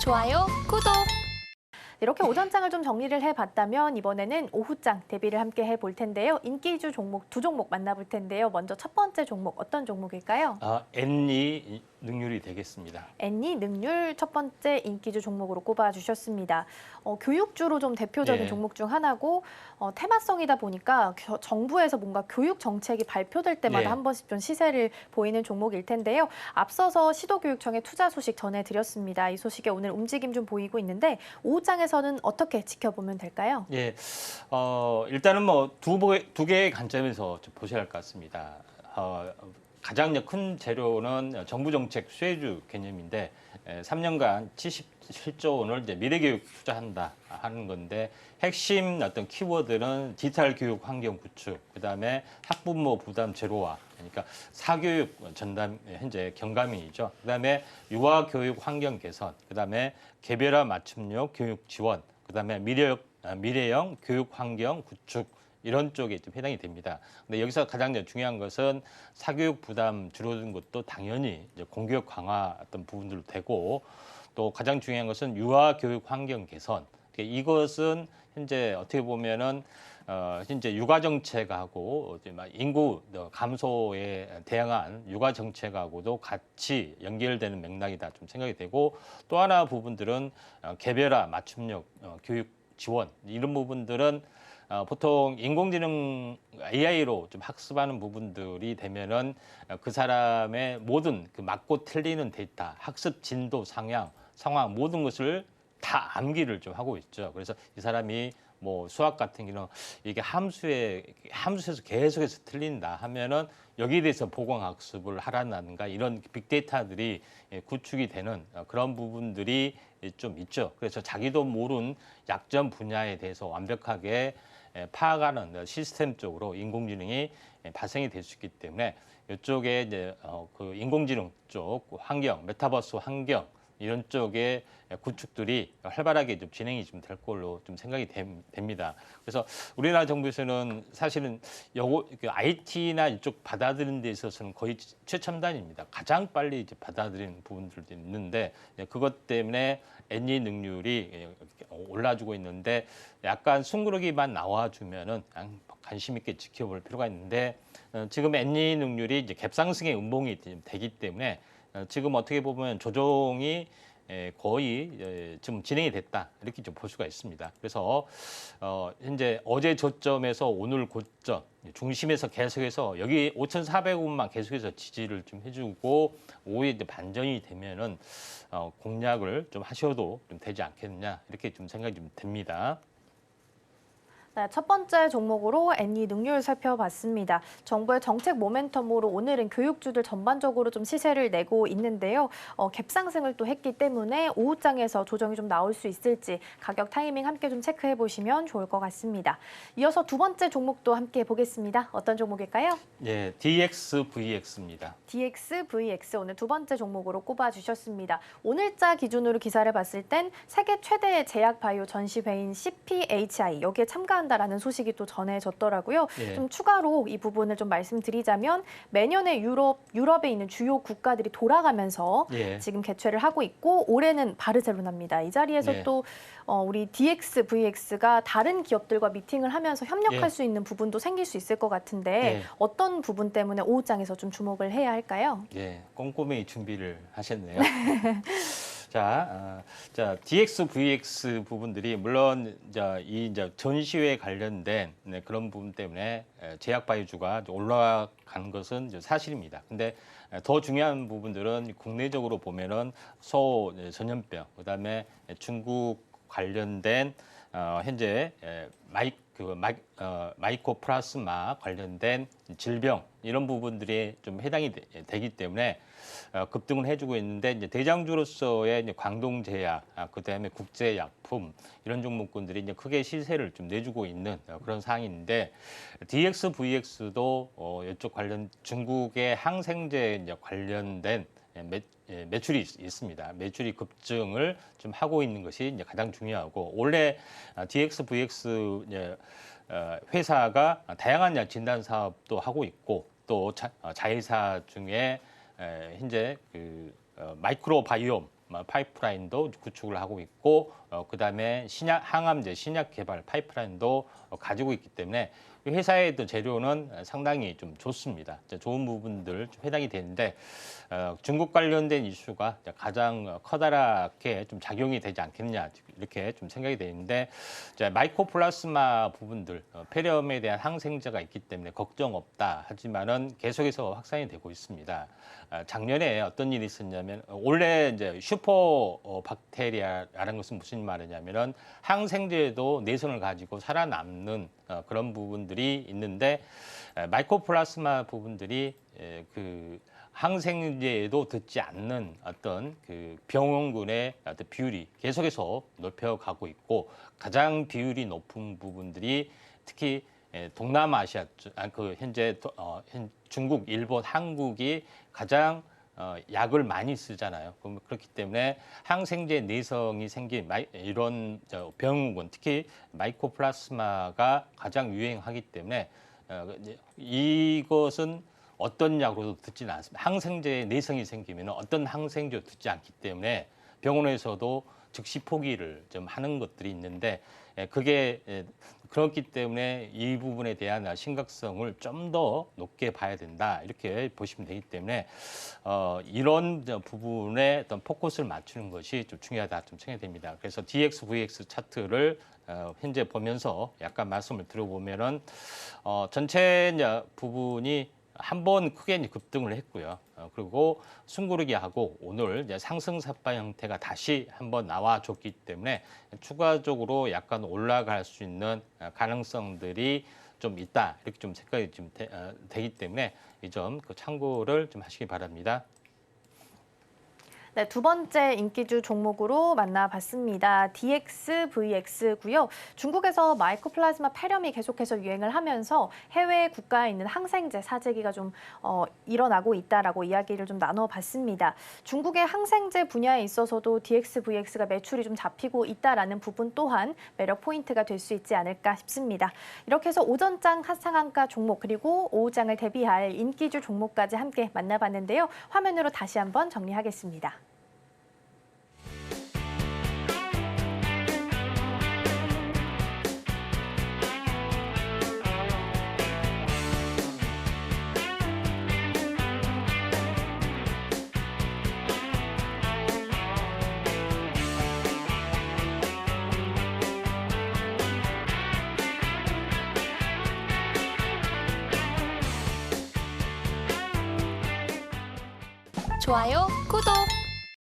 좋아요, 구독. 이렇게 오전장을 좀 정리를 해봤다면 이번에는 오후장 대비를 함께 해볼 텐데요. 인기주 종목 두 종목 만나볼 텐데요. 먼저 첫 번째 종목 어떤 종목일까요? N이 능률이 되겠습니다. N이 능률 첫 번째 인기주 종목으로 꼽아주셨습니다. 교육주로 좀 대표적인 예. 종목 중 하나고 테마성이다 보니까 정부에서 뭔가 교육 정책이 발표될 때마다 예. 한 번씩 좀 시세를 보이는 종목일 텐데요. 앞서서 시도교육청의 투자 소식 전해드렸습니다. 이 소식에 오늘 움직임 좀 보이고 있는데 오후장에서는 어떻게 지켜보면 될까요? 예, 일단은 뭐 두 개의 관점에서 좀 보셔야 할 것 같습니다. 가장 큰 재료는 정부 정책 수혜주 개념인데 3년간 77조 원을 이제 미래교육 투자한다 하는 건데 핵심 어떤 키워드는 디지털 교육 환경 구축, 그다음에 학부모 부담 제로화, 그러니까 사교육 전담 현재 경감이죠. 그다음에 유아 교육 환경 개선, 그다음에 개별화 맞춤형 교육 지원, 그다음에 미래형 교육 환경 구축 이런 쪽에 좀 해당이 됩니다. 근데 여기서 가장 중요한 것은 사교육 부담 줄어든 것도 당연히 이제 공교육 강화 어떤 부분들도 되고 또 가장 중요한 것은 유아 교육 환경 개선. 이것은 현재 어떻게 보면은 현재 육아 정책하고 인구 감소에 대응한 육아 정책하고도 같이 연결되는 맥락이다 좀 생각이 되고 또 하나 부분들은 개별화 맞춤형 교육 지원 이런 부분들은 보통 인공지능 AI로 좀 학습하는 부분들이 되면은 그 사람의 모든 그 맞고 틀리는 데이터, 학습 진도 상황 모든 것을 다 암기를 좀 하고 있죠. 그래서 이 사람이 뭐 수학 같은 경우는 이게 함수에서 계속해서 틀린다 하면은 여기에 대해서 보강학습을 하라는가 이런 빅데이터들이 구축이 되는 그런 부분들이 좀 있죠. 그래서 자기도 모르는 약점 분야에 대해서 완벽하게 파악하는 시스템적으로 인공지능이 발생이 될 수 있기 때문에 이쪽에 이제 그 인공지능 쪽 환경, 메타버스 환경 이런 쪽의 구축들이 활발하게 좀 진행이 좀 될 걸로 좀 생각이 됩니다. 그래서 우리나라 정부에서는 사실은 IT나 이쪽 받아들이는 데 있어서는 거의 최첨단입니다. 가장 빨리 이제 받아들이는 부분들도 있는데 그것 때문에 N이 능률이 올라주고 있는데 약간 숭구르기만 나와주면은 관심 있게 지켜볼 필요가 있는데 지금 N이 능률이 이제 갭상승의 음봉이 되기 때문에 지금 어떻게 보면 조정이 거의 지금 진행이 됐다 이렇게 좀 볼 수가 있습니다. 그래서 현재 어제 저점에서 오늘 고점 중심에서 계속해서 여기 5,400원만 계속해서 지지를 좀 해주고 오후에 이제 반전이 되면은 공략을 좀 하셔도 좀 되지 않겠느냐 이렇게 좀 생각이 좀 됩니다. 네, 첫 번째 종목으로 N이 능률 살펴봤습니다. 정부의 정책 모멘텀으로 오늘은 교육주들 전반적으로 좀 시세를 내고 있는데요. 갭 상승을 또 했기 때문에 오후장에서 조정이 좀 나올 수 있을지 가격 타이밍 함께 좀 체크해 보시면 좋을 것 같습니다. 이어서 두 번째 종목도 함께 보겠습니다. 어떤 종목일까요? 예, DXVX입니다. DXVX 오늘 두 번째 종목으로 꼽아주셨습니다. 오늘자 기준으로 기사를 봤을 땐 세계 최대의 제약 바이오 전시회인 CPHI 여기에 참가한다라는 소식이 또 전해졌더라고요. 예. 좀 추가로 이 부분을 좀 말씀드리자면 매년에 유럽에 있는 주요 국가들이 돌아가면서 예. 지금 개최를 하고 있고 올해는 바르셀로나입니다. 이 자리에서 예. 또 우리 DXVX가 다른 기업들과 미팅을 하면서 협력할 예. 수 있는 부분도 생길 수 있을 것 같은데 예. 어떤 부분 때문에 오후장에서 좀 주목을 해야 할까요? 예, 꼼꼼히 준비를 하셨네요. 자, DXVX 부분들이 물론 이제 전시회 관련된 그런 부분 때문에 제약 바이오주가 올라간 것은 사실입니다. 근데 더 중요한 부분들은 국내적으로 보면은 전염병, 그다음에 중국 관련된 현재 마이코플라스마 관련된 질병 이런 부분들이 좀 해당이 되기 때문에 급등을 해주고 있는데 이제 대장주로서의 이제 광동제약, 그다음에 국제약품 이런 종목군들이 이제 크게 시세를 좀 내주고 있는 그런 상황인데 DXVX도 이쪽 관련 중국의 항생제 이제 관련된 매출이 있습니다. 매출이 급증을 좀 하고 있는 것이 이제 가장 중요하고 올해 DXVX 회사가 다양한 진단 사업도 하고 있고 또 자회사 중에 현재 마이크로바이옴 파이프라인도 구축을 하고 있고 그다음에 항암제 신약 개발 파이프라인도 가지고 있기 때문에 회사의 또 재료는 상당히 좀 좋습니다. 좋은 부분들 좀 해당이 되는데 중국 관련된 이슈가 가장 커다랗게 좀 작용이 되지 않겠느냐 이렇게 좀 생각이 되는데 마이코플라스마 부분들 폐렴에 대한 항생제가 있기 때문에 걱정 없다 하지만은 계속해서 확산이 되고 있습니다. 작년에 어떤 일이 있었냐면 원래 이제 슈퍼 박테리아라는 것은 무슨 말이냐면은 항생제에도 내성을 가지고 살아남는 그런 부분들이 있는데 마이코플라스마 부분들이 그 항생제에도 듣지 않는 어떤 그 병원군의 어떤 비율이 계속해서 높여가고 있고 가장 비율이 높은 부분들이 특히 동남아시아 현재 중국, 일본, 한국이 가장 약을 많이 쓰잖아요. 그렇기 때문에 항생제 내성이 생긴 이런 병원군, 특히 마이코플라스마가 가장 유행하기 때문에 이것은 어떤 약으로도 듣지는 않습니다. 항생제에 내성이 생기면 어떤 항생제도 듣지 않기 때문에 병원에서도 즉시 포기를 좀 하는 것들이 있는데 그게 그렇기 때문에 이 부분에 대한 심각성을 좀 더 높게 봐야 된다 이렇게 보시면 되기 때문에 이런 부분에 어떤 포커스를 맞추는 것이 좀 중요하다 좀 생각이 됩니다. 그래서 DX, VX 차트를 현재 보면서 약간 말씀을 드려보면은 전체 부분이 한번 크게 급등을 했고요. 그리고 숨고르기 하고 오늘 이제 상승 삿바 형태가 다시 한번 나와줬기 때문에 추가적으로 약간 올라갈 수 있는 가능성들이 좀 있다 이렇게 좀 생각이 좀 되기 때문에 이 점 참고를 좀 하시기 바랍니다. 네, 두 번째 인기주 종목으로 만나봤습니다. DX, VX고요. 중국에서 마이코플라즈마 폐렴이 계속해서 유행을 하면서 해외 국가에 있는 항생제 사재기가 좀 일어나고 있다라고 이야기를 좀 나눠봤습니다. 중국의 항생제 분야에 있어서도 DX, VX가 매출이 좀 잡히고 있다라는 부분 또한 매력 포인트가 될 수 있지 않을까 싶습니다. 이렇게 해서 오전장 상한가 종목 그리고 오후장을 대비할 인기주 종목까지 함께 만나봤는데요. 화면으로 다시 한번 정리하겠습니다. 좋아요, 구독!